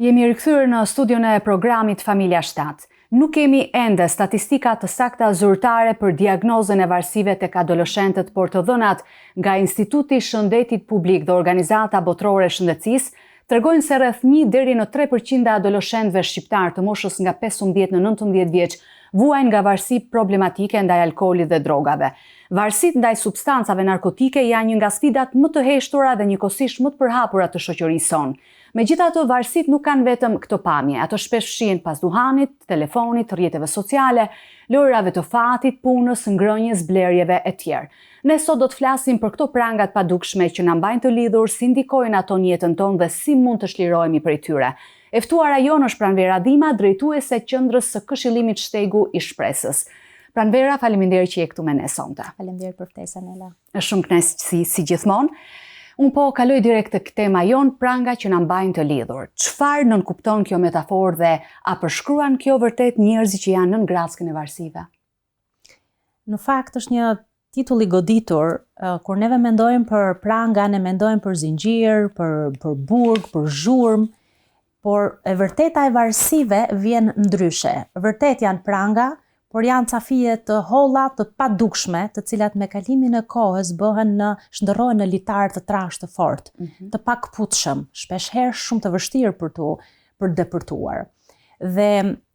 Jemi rikthyer në studion e programit Familja 7. Nuk kemi ende statistika të sakta zyrtare për diagnozën e varësive tek adoleshentët, por të dhënat nga Instituti i Shëndetit Publik dhe Organizata Botërore e Shëndetësisë tregojnë se rreth 1 deri në 3% e adoleshentëve shqiptar të moshës nga 15 në 19 vjeç vuajnë nga varësi problematike ndaj alkoolit dhe drogave. Varësitë ndaj substancave narkotike janë një nga sfidat më të heshtura dhe njëkohësisht më të përhapura të shoqërisë sonë. Megjithatë, varësitë nuk kanë vetëm këto pamje, ato shpesh fshihen pas duhanit, telefonit, rrjeteve sociale, lojrave të fatit, punës, ngrënjes, blerjeve e tjerë. Ne sot do të flasim për këto pranga të padukshme që na mbajnë të lidhur, si ndikojnë ato në jetën tonë dhe si mund të shlirohemi prej tyre. E ftuara jon është Pranvera Dima, drejtuese e qendrës së Këshillimit Shtegu i Shpresës. Pranvera, faleminderit që je këtu me ne sonte. Faleminderit për ftesën, Ela. Është shumë kënaqësi si gjithmonë. Unë po kaloj direkt tek tema jon, pranga që na mbajnë të lidhur. Çfarë nënkupton kjo metaforë dhe a përshkruan kjo vërtet njerëzit që janë nën grackën e varësive? Në fakt është një titull i goditur. Kur neve mendojmë për pranga, ne mendojmë për zinxhir, për burg, për zhurmë, por e vërteta e varësive vjen ndryshe. Vërtet janë pranga, por janë ca fije të holla, të padukshme, të cilat me kalimin e kohës shndërrohen në litar të trashë të fortë, të pakputshëm, shpeshherë shumë të vështirë për depërtuar. Dhe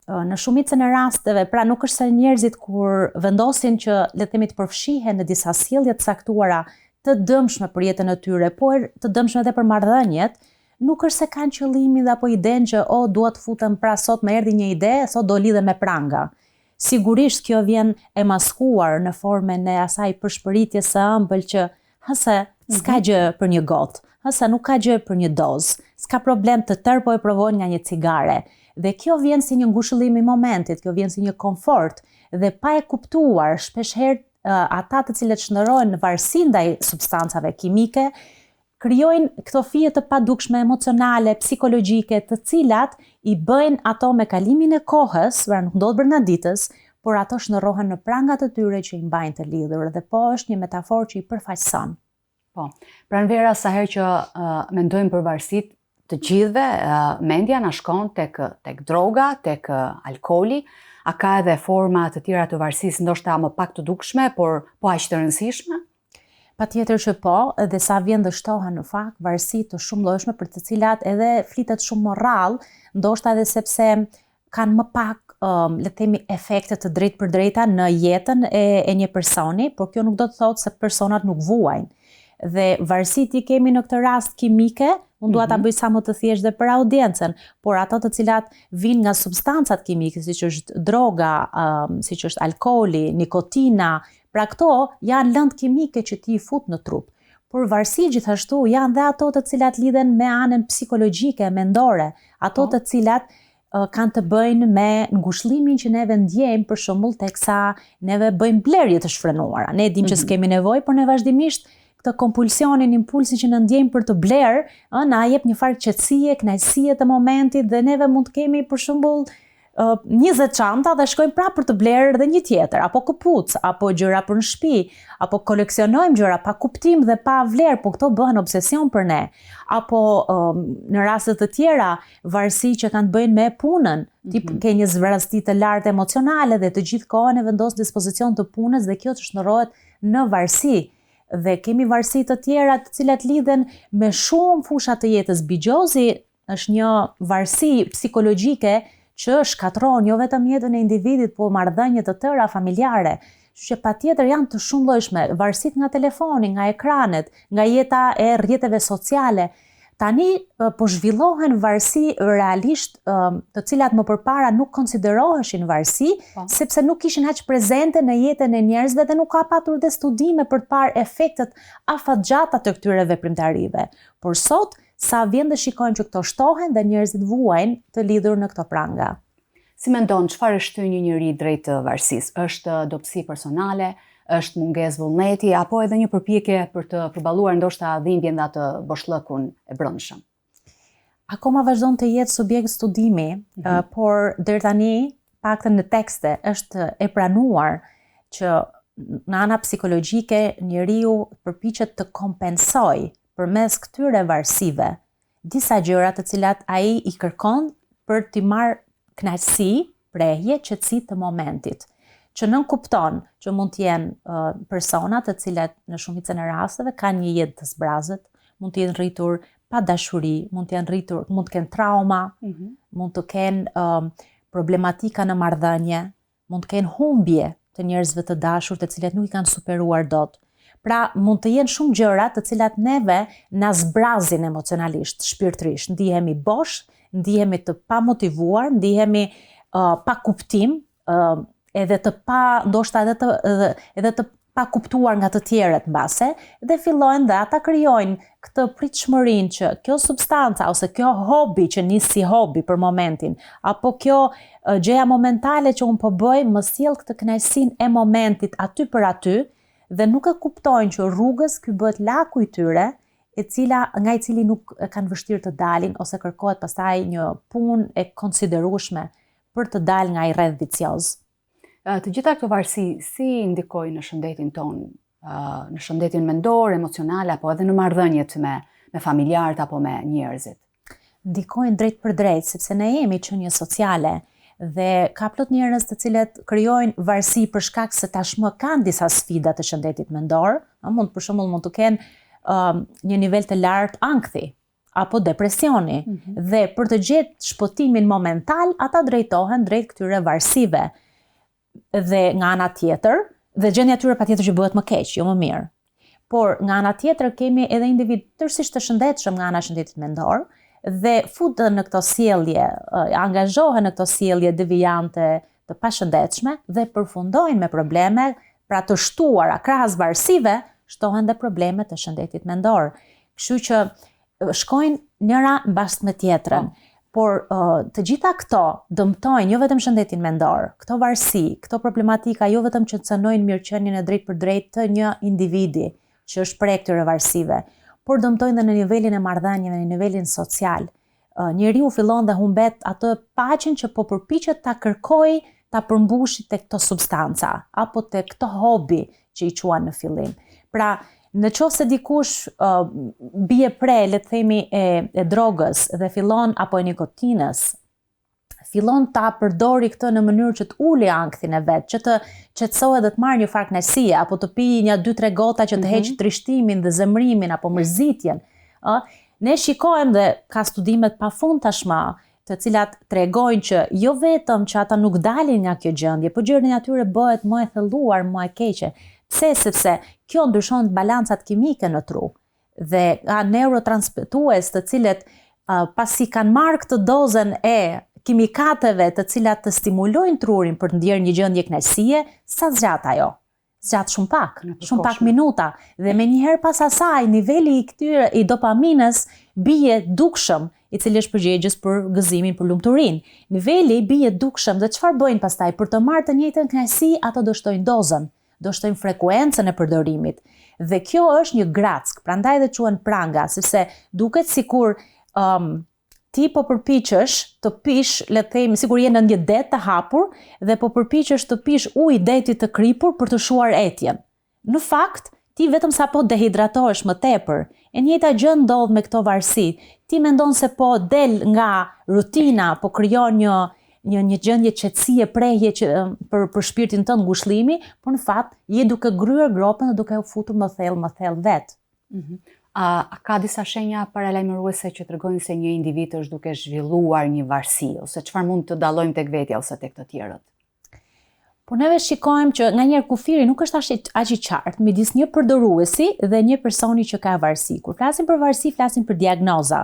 në shumicën e rasteve, pra nuk është se njerëzit kur vendosin që le të themi të përfshihen në disa sjellje të caktuara të dëmshme për jetën e tyre, por të dëmshme edhe për marrëdhëniet, nuk është se kanë qëllimin dhe apo idenë që dua të futem pra sot më erdhi një ide, sot do lidhem me pranga. Sigurisht kjo vjen e maskuar në formën e asaj përshpëritjes së ëmbël që hëse s'ka gjë për një gotë, hëse nuk ka gjë për një dozë, s'ka problem të tërë po e provon nga një cigare. Dhe kjo vjen si një ngushëllim i momentit, kjo vjen si një komfort dhe pa e kuptuar shpeshherë ata të cilët shndërrohen në varësi ndaj substancave kimike krijojnë këto fije të padukshme emocionale, psikologjike, të cilat i bëjnë ato me kalimin e kohës, pra nuk ndodh brenda ditës, por ato shndërrohen në prangat e tyre që i mbajnë të lidhur dhe po është një metaforë që i përfaqëson. Po. Pranvera, sa herë që mendojmë për varësitë të gjithëve, mendja na shkon tek droga, tek alkooli, a ka edhe forma të tjera të varësisë, ndoshta më pak të dukshme, por po aq të rëndësishme? Patjetër që po, dhe sa vjen dështohen në fakt, varësi të shumë llojshme për të cilat edhe flitet shumë moral, ndoshta edhe sepse kanë më pak, le të themi, efekte të drejtë për drejta në jetën e një personi, por kjo nuk do të thotë se personat nuk vuajnë. Dhe varësitë i kemi në këtë rast kimike, unë dua ta bëj sa më të thjeshtë dhe për audiencën, por ato të cilat vijnë nga substancat kimike, siç është droga, siç është alkooli, nikotina, pra këto janë lëndë kimike që ti i fut në trup. Por varësi gjithashtu janë dhe ato të cilat lidhen me anën psikologjike, mendore, ato të cilat kanë të bëjnë me ngushëllimin që neve ndjejmë për shembull teksa neve bëjmë blerje të shfrenuara. Ne dimë që s'kemi nevojë, por ne vazhdimisht këtë kompulsionin, impulsin që në ndjejmë për të blerë, na jep një farë qetësie, kënaqësie të momentit dhe neve mund të kemi për shembull 20 çanta dhe shkojmë prapë për të blerë dhe një tjetër, apo këpucë, apo gjëra për në shtëpi, apo koleksionojmë gjëra pa kuptim dhe pa vlerë, po këto bëhen obsesion për ne. Apo në raste të tjera, varësi që kanë të bëjnë me punën, ti ke një zvrasti të lartë emocionale dhe të gjithë kohën e vendos në dispozicion të punës dhe kjo të shndërrohet në varësi. Dhe kemi varësi të tjera të cilat lidhen me shumë fusha të jetës. Bigjozi është një varësi psikologjike që shkatron jo vetëm jetën e individit, po marrëdhënie të tëra familjare, që patjetër janë të shumëllojshme, varësitë nga telefoni, nga ekranet, nga jeta e rrjeteve sociale. Tani po zhvillohen varësi realisht të cilat më përpara nuk konsideroheshin varësi, sepse nuk ishin aq prezente në jetën e njerëzve dhe nuk ka patur dhe studime për të parë efektet afatgjata të këtyre veprimtarive. Por sot sa vjen dhe shikojmë që këto shtohen dhe njerëzit vuajnë të lidhur në këto pranga. Si mendon, çfarë shtyn një njeri drejt varësisë? Është dobësi personale, është mungesë vullneti, apo edhe një përpjekje për të përballuar ndoshta dhimbjen dhe atë boshllëkun e brendshëm? Akoma vazhdon të jetë subjekt studimi, por deri tani, paktën në tekste, është e pranuar që në ana psikologjike njeriu përpiqet të kompensojë përmes këtyre varësive disa gjëra të cilat ai i kërkon për t'i marrë kënaqësi, prehje, qetësi të momentit. Që nënkupton që mund të jenë persona të cilat në shumicën e rasteve kanë një jetë të zbrazët, mund të jenë rritur pa dashuri, mund të kenë trauma, mund të kenë problematika në marrëdhënie, mund të kenë humbje të njerëzve të dashur të cilat nuk i kanë superuar dot. Pra mund të jenë shumë gjëra të cilat neve na zbrazin emocionalisht, shpirtërisht, ndihemi bosh, ndihemi të pamotivuar, ndihemi pa kuptim, ndoshta edhe të pa kuptuar nga të tjerët mbase, dhe fillojnë dhe ata krijojnë këtë pritshmërinë që kjo substanca ose kjo hobi që nis si hobi për momentin, apo kjo gjëja momentale që unë po bëj më sjell këtë kënaqësinë e momentit aty për aty, dhe nuk e kuptojnë që rrugës ky bëhet laku i tyre, nga i cili nuk kanë vështirë të dalin ose kërkohet pastaj një punë e konsiderueshme për të dalë nga ai rreth vicioz. Të gjitha këto varësi si ndikojnë në shëndetin tonë, në shëndetin mendor, emocional, apo edhe në marrëdhëniet me familjarët apo me njerëzit? Ndikojnë drejt për drejt, sepse ne jemi qenie sociale dhe ka plot njerëz të cilët krijojnë varësi për shkak se tashmë kanë disa sfida të shëndetit mendor, për shembull mund të kenë një nivel të lartë ankthi apo depresioni, dhe për të gjetë shpëtimin momental, ata drejtohen drejt këtyre varësive. Dhe nga ana tjetër, dhe gjendja e tyre patjetër që bëhet më keq, jo më mirë. Por nga ana tjetër kemi edhe individ tërësisht të shëndetshëm nga ana e shëndetit mendor dhe futen në këto sjellje, angazhohen në këto sjellje devijante të pashëndetshme dhe përfundojnë me probleme, pra të shtuara krahas varësive, shtohen dhe probleme të shëndetit mendor. Kështu që shkojnë njëra mbas me tjetrën. Por të gjitha këto dëmtojnë jo vetëm shëndetin mendor, këto varësi, këto problematika jo vetëm që cënojnë mirëqenien e drejt për drejt të një individi që është prej këtyre varësive, por dëmtojnë dhe në nivelin e marrëdhënieve, në nivelin social. Njeriu fillon dhe humbet atë paqen që po përpiqet ta kërkojë, ta përmbushë tek këto substanca apo tek këto hobi që i quan në fillim. Pra, në qoftë se dikush bie pre, le të themi, e drogës dhe fillon apo e nikotinës, fillon ta përdori këtë në mënyrë që të uli ankthin e vet, që të qetësohet dhe të marrë një farë kënaqësie, apo të pijë një 2-3 gota që të heqë trishtimin dhe zemrimin apo mërzitjen. Ne shikojmë dhe ka studimet pafund tashmë, të cilat tregojnë që jo vetëm që ata nuk dalin nga kjo gjendje, por gjendja e tyre bëhet më e thelluar, më e keqe. Pse? Sepse kjo ndryshon balancat kimike në tru dhe ka neurotransmetues të cilët pasi kanë marrë këtë dozën e kimikateve të cilat të stimulojnë trurin për të ndjerë një gjendje kënaqësie, sa zgjat ajo? Zgjat shumë pak minuta, dhe menjëherë pas asaj niveli i këtyre i dopaminës bie dukshëm, i cili është përgjegjës për gëzimin, për lumturinë. Niveli bie dukshëm dhe çfarë bëjnë pastaj? Për të marrë të njëjtën kënaqësi, ato do shtojnë dozën, do shtojnë frekuencën e përdorimit. Dhe kjo është një grack, prandaj dhe quhen pranga, sepse duket sikur ti po përpiqesh të pish, le të themi, sikur je në një det të hapur dhe po përpiqesh të pish ujë detit të kripur për të shuar etjen. Në fakt, ti vetëm sa po dehidratohesh më tepër. E njëjta gjë ndodh me këto varësi. Ti mendon se po del nga rutina, po krijon një gjendje qetësie, prehje për shpirtin tënd, ngushëllimi, por në fakt je duke gryer gropën dhe duke u futur më thellë vet. A ka disa shenja paralajmëruese që tregojnë se një individ është duke zhvilluar një varësi, ose çfarë mund të dallojmë tek vetja ose tek të tjerët? Po neve shikojmë që nganjëherë kufiri nuk është aq i qartë midis një përdoruesi dhe një personi që ka varësi. Kur flasim për varësi, flasim për diagnoza.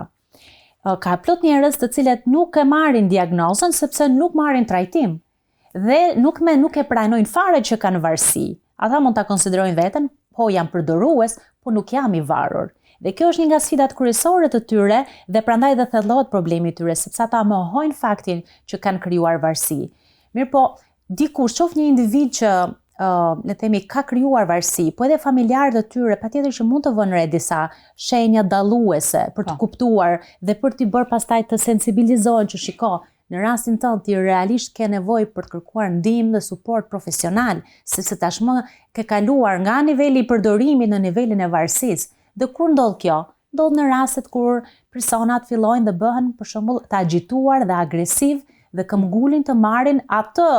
Ka plot njerëz të cilët nuk e marrin diagnozën sepse nuk marrin trajtim dhe nuk e pranojnë fare që kanë varësi. Ata mund ta konsiderojnë veten, po jam përdorues, po nuk jam i varur. Dhe kjo është një nga sfidat kryesore të tyre dhe prandaj dhe thellohet problemi i tyre, sepse ata mohojnë faktin që kanë krijuar varësi. Mirë po, dikush, qoftë një individ që le të themi ka krijuar varësi, po edhe familjarët e tyre patjetër që mund të vënë re disa shenja dalluese për të kuptuar dhe për t'i bërë pastaj të sensibilizohen që shiko, në rastin tënd ti realisht ke nevojë për të kërkuar ndihmë dhe suport profesional, sepse tashmë ke kaluar nga niveli i përdorimit në nivelin e varësisë. Dhe kur ndodh kjo? ndodh në rastet kur personat fillojnë dhe bëhen për shembull të agjituar dhe agresiv dhe këmbgulin të marrin atë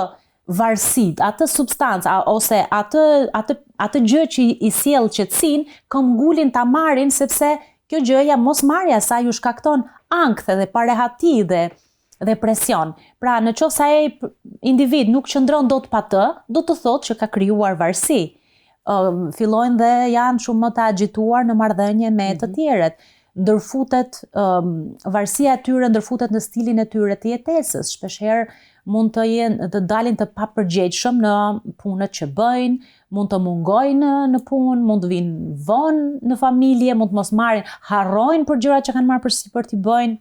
varësit, atë substancë ose atë gjë që i sjell qetësinë, këmbgulin ta marrin sepse kjo gjëja mosmarrja sa ju shkakton ankth dhe parehati dhe presion. Pra në qoftë se ai individ nuk qëndron dot pa të, do të thotë që ka krijuar varësi. Fillojnë dhe janë shumë më të agjituar në marrëdhënie me të tjerët. Ndërfutet varësia e tyre ndërfutet në stilin e tyre të jetesës. Shpeshherë mund të dalin të papërgjegjshëm në punët që bëjnë, mund të mungojnë në punë, mund të vinë vonë në familje, mund të mos marrin, harrojnë për gjërat që kanë marrë përsipër t'i bëjnë,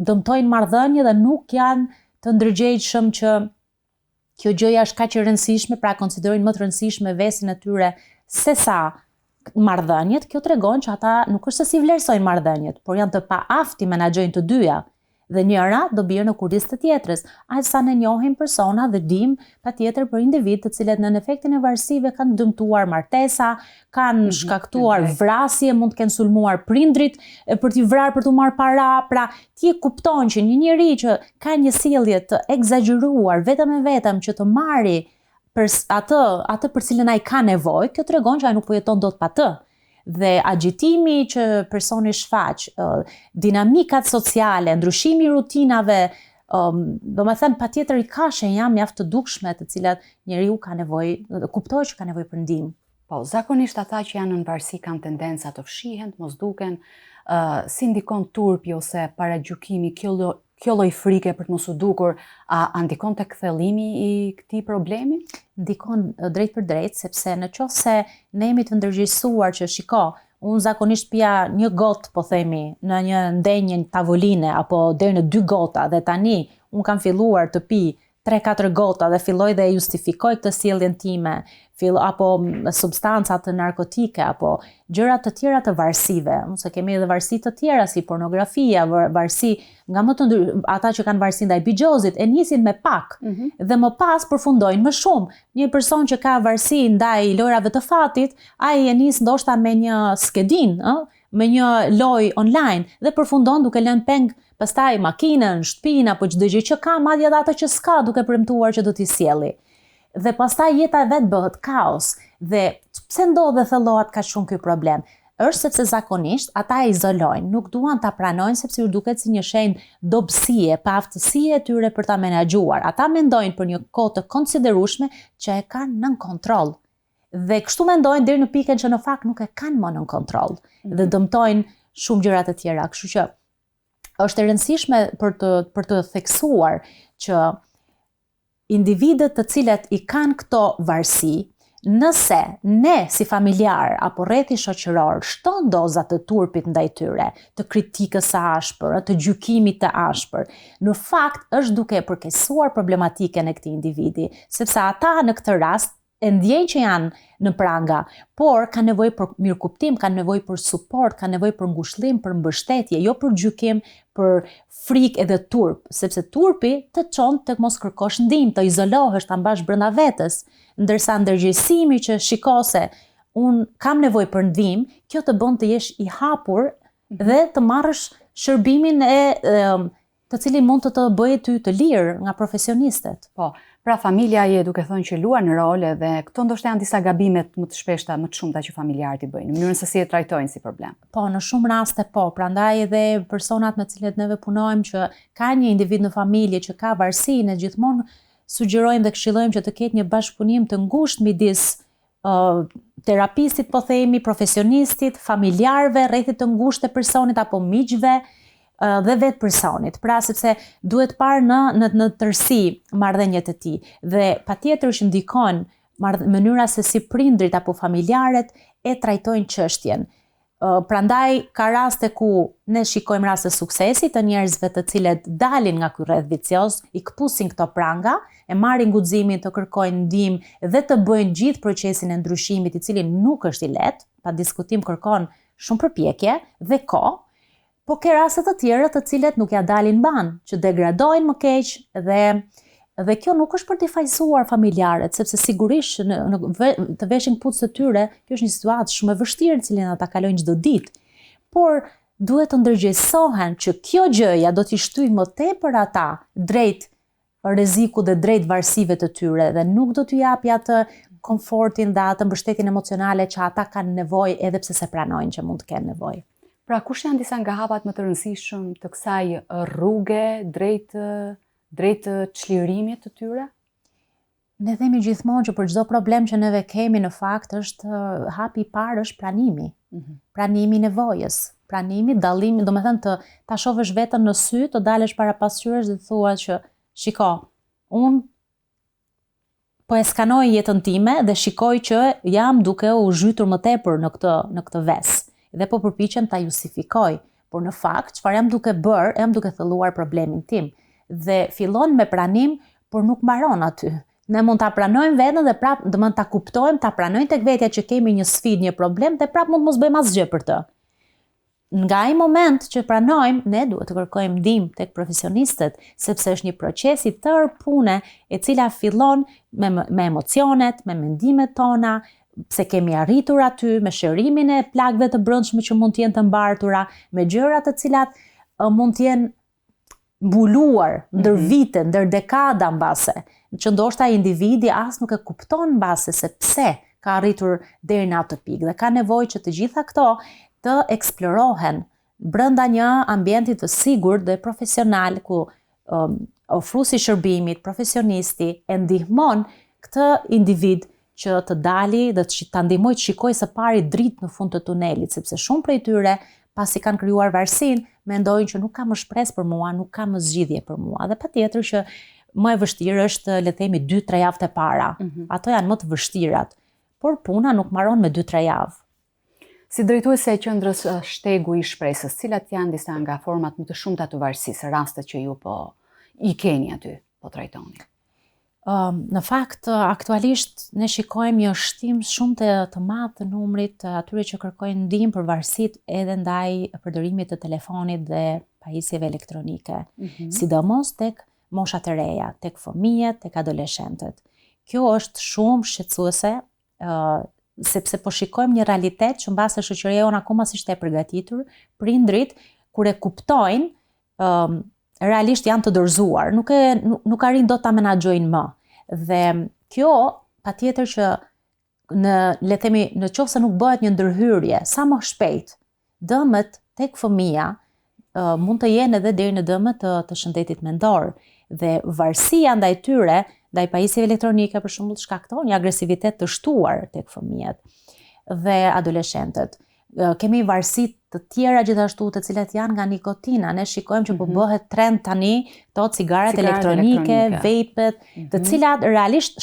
dëmtojnë marrëdhënie dhe nuk janë të ndërgjegjshëm që kjo gjëja është kaq e rëndësishme, pra konsiderojnë më të rëndësishme vesin e tyre sesa marrëdhëniet. Kjo tregon që ata nuk është se si vlerësojnë marrëdhëniet, por janë të paaftë të menaxhojnë të dyja. Dhe njëra do bjerë në kurisë të tjetrës. Aq sa ne njohim persona dhe dim patjetër për individ të cilët në efektin e varësive kanë dëmtuar martesa, kanë shkaktuar vrasje, mund të kenë sulmuar prindrit për t'i vrarë për t'u marrë para. Pra ti e kupton që një njeri që ka një sjellje të egzageruar vetëm e vetëm që të marrë për atë për cilën ai ka nevojë, kjo tregon që ai nuk po jeton dot pa të. Dhe agjitimi që personi shfaq, dinamikat sociale, ndryshimi i rutinave, domethënë patjetër i ka shenja mjaft të dukshme të cilat njeriu ka nevojë, kuptojë që ka nevojë për ndihmë. Po, zakonisht ata që janë në varësi kanë tendenca të fshihen, të mos duken, si ndikon turpi ose paragjykimi, kjo lloj frike për të mos u dukur, a ndikon tek thellimi i këtij problemi? Ndikon drejt për drejt, sepse në qoftë se ne jemi të ndërgjegjësuar që unë zakonisht pija një gotë, po themi, në një ndenjë tavoline apo deri në 2 gota dhe tani unë kam filluar të pi 3-4 gota dhe filloj dhe justifikoj këtë sjelljen time, apo substanca të narkotike, apo gjëra të tjera të varësive. Ose kemi edhe varësi të tjera si pornografia, varësi nga ata që kanë varësi ndaj bigjozit, e nisin me pak dhe më pas përfundojnë më shumë. Një person që ka varësi ndaj lojrave të fatit, ai e nis ndoshta me një skedin, me një lojë online dhe përfundon duke lënë peng pastaj makinën, shtëpinë apo çdo gjë që ka, madje edhe ato që s'ka, duke premtuar që do t'i sjelli. Dhe pastaj jeta e vet bëhet kaos. Dhe pse ndodh dhe thellohet kaq shumë ky problem? Është sepse zakonisht ata e izolojnë, nuk duan ta pranojnë sepse ju duket si një shenjë dobësie, pa aftësie e tyre për ta menaxhuar. Ata mendojnë për një kohë të konsiderueshme që e kanë nën kontroll. Dhe kështu mendojnë deri në pikën që në fakt nuk e kanë më nën kontroll dhe dëmtojnë shumë gjëra të tjera. Kështu që është e rëndësishme për të theksuar që individët të cilët i kanë këto varësi, nëse ne si familjar apo rrethi shoqëror shton doza të turpit ndaj tyre, të kritikës së ashpër, të gjykimit të ashpër, në fakt është duke përkeqësuar problematikën e këtij individi, sepse ata në këtë rast e ndjejnë që janë në pranga, por kanë nevojë për mirëkuptim, kanë nevojë për suport, kanë nevojë për ngushëllim, për mbështetje, jo për gjykim, për frikë edhe turp, sepse turpi të çon tek mos kërkosh ndihmë, të izolohesh, ta mbash brenda vetes, ndërsa ndërgjegjësimi që shikose un kam nevojë për ndihmë, kjo të bën të jesh i hapur dhe të marrësh shërbimin të cilin mund të bëjë ty të lirë nga profesionistët. Po, pra familja je duke thënë që luan rol dhe këto ndoshta janë disa gabimet më të shpeshta, më të shumta që familjarët i bëjnë, në mënyrën se si e trajtojnë si problem. Po, në shumë raste po, prandaj edhe personat me të cilët neve punojmë që ka një individ në familje që ka varësi, ne gjithmonë sugjerojmë dhe këshillojmë që të ketë një bashkëpunim të ngushtë midis terapistit, po themi, profesionistit, familjarëve, rrethit të ngushtë të personit apo miqve, dhe vetë personit, pra sepse duhet parë në tërësi marrëdhëniet e tij dhe patjetër që ndikon mënyra se si prindrit apo familjarët e trajtojnë çështjen. Prandaj ka raste ku ne shikojmë raste suksesi të njerëzve të cilët dalin nga ky rreth vicioz, i kpusin këto pranga, e marrin guximin të kërkojnë ndihmë dhe të bëjnë gjithë procesin e ndryshimit, i cili nuk është i lehtë, pa diskutim kërkon shumë përpjekje dhe kohë. Po ke raste të tjera të cilët nuk ja dalin ban, që degradojnë më keq dhe kjo nuk është për të fajsuar familjarët, sepse sigurisht të veshin kputucët të tyre, kjo është një situatë shumë e vështirë në cilën ata kalojnë çdo ditë. por duhet të ndërgjegjësohen që kjo gjëja do t'i shtyjë më tepër ata drejt rreziku dhe drejt varësive të tyre dhe nuk do t'u japi atë komfortin dhe atë mbështetjen emocionale që ata kanë nevojë edhe pse se pranojnë që mund të kenë nevojë. Pra, kush janë disa nga hapat më të rëndësishëm të kësaj rruge drejt çlirimit të tyre? Ne themi gjithmonë që për çdo problem që neve kemi në fakt është hapi i parë është pranimi. Pranimi i nevojës, pranimi, dallimi, domethënë ta shohësh veten në sy, të dalësh para pasqyrës dhe të thua që shiko, unë po e skanoj jetën time dhe shikoj që jam duke u zhytur më tepër në këtë ves. Dhe po përpiqem ta justifikoj, por në fakt çfarë jam duke bërë, jam duke thelluar problemin tim. Dhe fillon me pranim, por nuk mbaron aty. Ne mund ta pranojmë veten dhe prap domethënë ta kuptojmë, ta pranojmë tek vetja që kemi një sfidë, një problem dhe prap mund mos bëjmë asgjë për të. Nga ai moment që pranojmë, ne duhet të kërkojmë ndihmë tek profesionistët, sepse është një proces i tërë pune e cila fillon me emocionet, me mendimet tona, pse kemi arritur aty, me shërimin e plagëve të brendshme që mund të jenë të mbartura, me gjëra të cilat mund të jenë mbuluar ndër vite, ndër dekada mbase, që ndoshta individi as nuk e kupton mbase se pse ka arritur deri në atë pikë dhe ka nevojë që të gjitha këto të eksplorohen brenda një ambienti të sigurt dhe profesional ku ofruesi i shërbimit, profesionisti e ndihmon këtë individ që të dali dhe ta ndihmoj të shikojë së pari dritë në fund të tunelit, sepse shumë prej tyre pasi kanë krijuar varësinë, mendojnë që nuk ka më shpresë për mua, nuk ka më zgjidhje për mua. Dhe patjetër që më e vështirë është, le të themi, 2-3 javët e para. Ato janë më të vështirat, por puna nuk mbaron me 2-3 javë. Si drejtuese e qendrës Shtegu i Shpresës, cilat janë disa nga format më të shumta të varësisë, rastet që ju i keni aty, po trajtoni? Në fakt, aktualisht ne shikojmë një shtim shumë të madh të numrit të atyre që kërkojnë ndihmë për varësitë edhe ndaj përdorimit të telefonit dhe pajisjeve elektronike, sidomos tek moshat e reja, tek fëmijët, tek adoleshentët. Kjo është shumë shqetësuese, sepse po shikojmë një realitet që mbase shoqëria jonë akoma s'ishte e përgatitur, prindrit kur e kuptojnë, realisht janë të dorëzuar, nuk arrin dot ta menaxhojnë më. Dhe kjo patjetër që le të themi, në qoftë se nuk bëhet një ndërhyrje sa më shpejt, dëmet tek fëmia mund të jenë edhe deri në dëmet të shëndetit mendor. Dhe varësia ndaj tyre, ndaj pajisjeve elektronike për shembull, shkakton një agresivitet të shtuar tek fëmijët dhe adoleshentët. Kemi varësi të tjera gjithashtu të cilat janë nga nikotina. Ne shikojmë që po bëhet trend tani to cigaret elektronike, vapet, të cilat realisht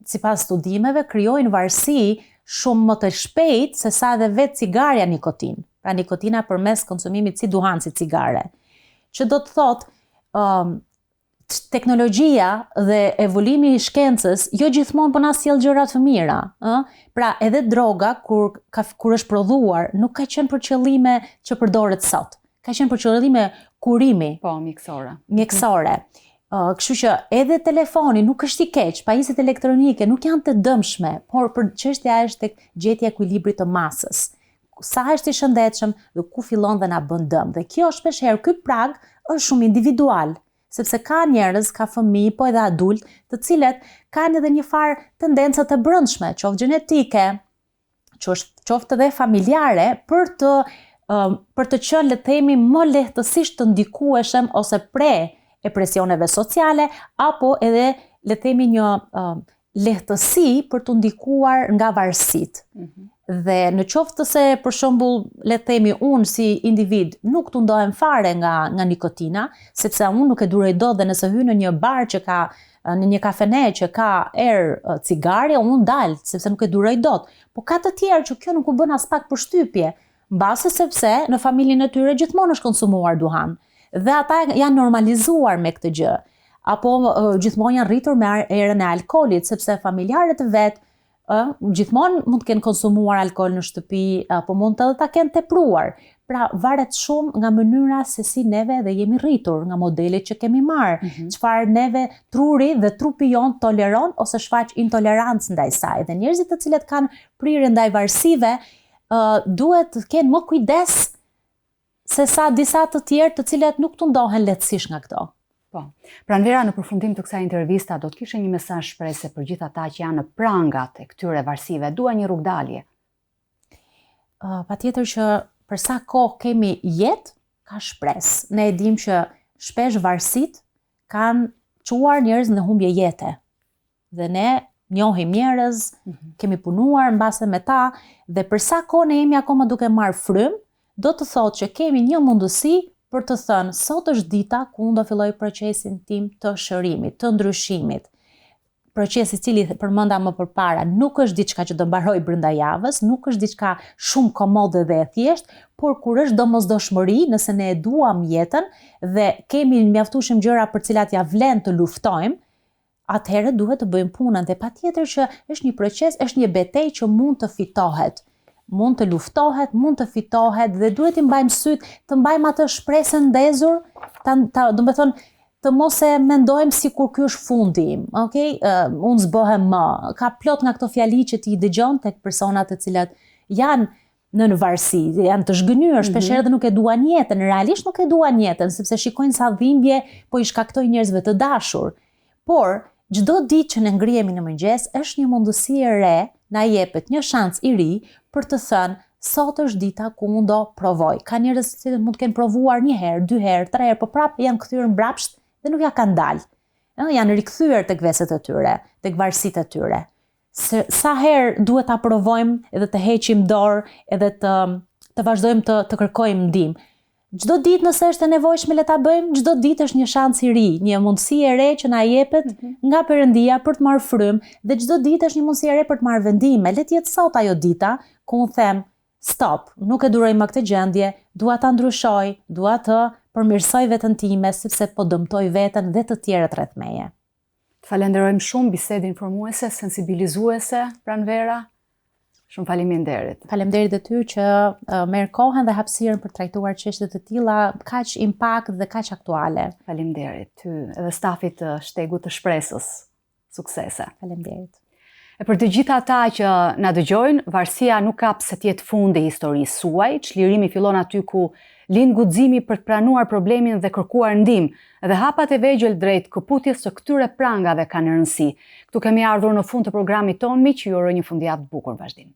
sipas studimeve krijojnë varësi shumë më të shpejt se sa edhe vetë cigaria nikotin. Pra nikotina përmes konsumimit si duhan si cigare. Që do të thotë teknologjia dhe evolimi i shkencës jo gjithmonë po na sjell gjëra të mira, Pra edhe droga kur është prodhuar nuk ka qenë për qëllime që përdoret sot. Ka qenë për qëllime kurimi. Po, mjekësore. Kështu që edhe telefoni nuk është i keq, pajisjet elektronike nuk janë të dëmshme, por për çështja është tek gjetja e ekuilibrit të masës. Sa është i shëndetshëm dhe ku fillon dhe na bën dëm. Dhe kjo shpeshherë ky prag është shumë individual. Sepse ka njerëz, ka fëmijë, po edhe adult, të cilët kanë edhe një farë tendenca të brendshme, qoftë gjenetike, qoftë edhe familjare, për të qenë, le të themi, më lehtësisht të ndikueshëm ose pre e presioneve sociale, apo edhe, le të themi, një lehtësi për të ndikuar nga varësitë. Dhe në qoftë se, për shembull, le të themi, unë si individ nuk të ndohem fare nga nikotina, sepse unë nuk e duroj dot dhe nëse hy në një bar që ka, në një kafene që ka cigare, unë dal, sepse nuk e duroj dot. Po ka të tjerë që kjo nuk u bën as pak përshtypje, mbase sepse në familjen e tyre gjithmonë është konsumuar duhan. Dhe ata janë normalizuar me këtë gjë. Apo gjithmonë janë rritur me erën e alkoolit, sepse familjarët e vet gjithmonë mund të kenë konsumuar alkool në shtëpi, apo mund edhe ta kenë tepruar. Pra varet shumë nga mënyra se si neve dhe jemi rritur, nga modelet që kemi marrë, çfarë neve truri dhe trupi jon toleron ose shfaq intolerancë ndaj saj. Dhe njerëzit të cilët kanë prirje ndaj varësive duhet të kenë më kujdes se sa disa të tjerë të cilat nuk të ndohen lehtësisht nga këto. Po. Pranvera, në përfundim të kësaj intervista, do të kishe një mesazh shprehje për gjithë ata që janë në prangat e këtyre varësive, dua një rrugdalje. Patjetër që për sa kohë kemi jetë, ka shpresë. Ne e dim që shpesh varësit kanë çuar njerëz në humbje jete. Dhe ne njohim njerëz, kemi punuar mbase me ta, dhe për sa kohë ne jemi akoma duke marrë frymë, do të thotë që kemi një mundësi për të thënë, sot është dita ku unë do filloj procesin tim të shërimit, të ndryshimit. Procesi i cili përmenda më përpara nuk është diçka që do mbaroj brenda javës, nuk është diçka shumë komode dhe e thjeshtë, por kur është domosdoshmëri, nëse ne e duam jetën dhe kemi mjaftueshëm gjëra për cilat ja vlen të luftojmë, atëherë duhet të bëjmë punën, dhe patjetër që është një proces, është një betejë që mund të fitohet. Mund të luftohet, mund të fitohet, dhe duhet të mbajmë syt, të mbajmë atë shpresën ndezur, do të thonë, të mos e mendojmë sikur ky është fundi im, okay? Unë zbëhem më. Ka plot nga këto fjali që ti i dëgjon tek personat të cilat janë në varësi, janë të zhgënjur, shpeshherë dhe nuk e duan jetën, realisht nuk e duan jetën, sepse shikojnë sa dhimbje po i shkaktojnë njerëzve të dashur. Por çdo ditë që ne ngrihemi në mëngjes është një mundësi e re, na jepet një shans i ri për të thënë, sot është dita ku unë do provoj. Ka njerëz që mund të kenë provuar një herë, 2 herë, 3 herë, por prapë janë kthyer mbrapsht dhe nuk ja kanë dalë. Janë rikthyer tek veset e tyre, tek varësitë e tyre. Sa herë duhet ta provojmë edhe të heqim dorë, edhe të vazhdojmë të kërkojmë ndihmë. Çdo ditë nëse është e nevojshme le ta bëjmë, çdo ditë është një shans i ri, një mundësi e re që na jepet nga Perëndia për të marrë frymë, dhe çdo ditë është një mundësi e re për të marrë vendime. Le të jetë sot ajo dita ku unë them, stop, nuk e duroj më këtë gjendje, dua ta ndryshoj, dua të përmirësoj veten time, sepse po dëmtoj veten dhe të tjerët rreth meje. Falenderojmë shumë, bisedë informuese, sensibilizuese, Pranvera. Shumë faleminderit. Faleminderit edhe ty që merr kohën dhe hapësirën për trajtuar çështje të tilla kaq impakt dhe kaq aktuale. Faleminderit ty edhe stafit të Shtegut të Shpresës. Suksese. Faleminderit. E për të gjithë ata që na dëgjojnë, varësia nuk ka pse të jetë fundi i historisë suaj. Çlirimi fillon aty ku lind guximi për të pranuar problemin dhe kërkuar ndihmë, dhe hapat e vegjël drejt kaputjes së këtyre prangave kanë rëndësi. Ktu kemi ardhur në fund të programit tonë, miq, ju uroj një fundjavë të bukur vazhdim.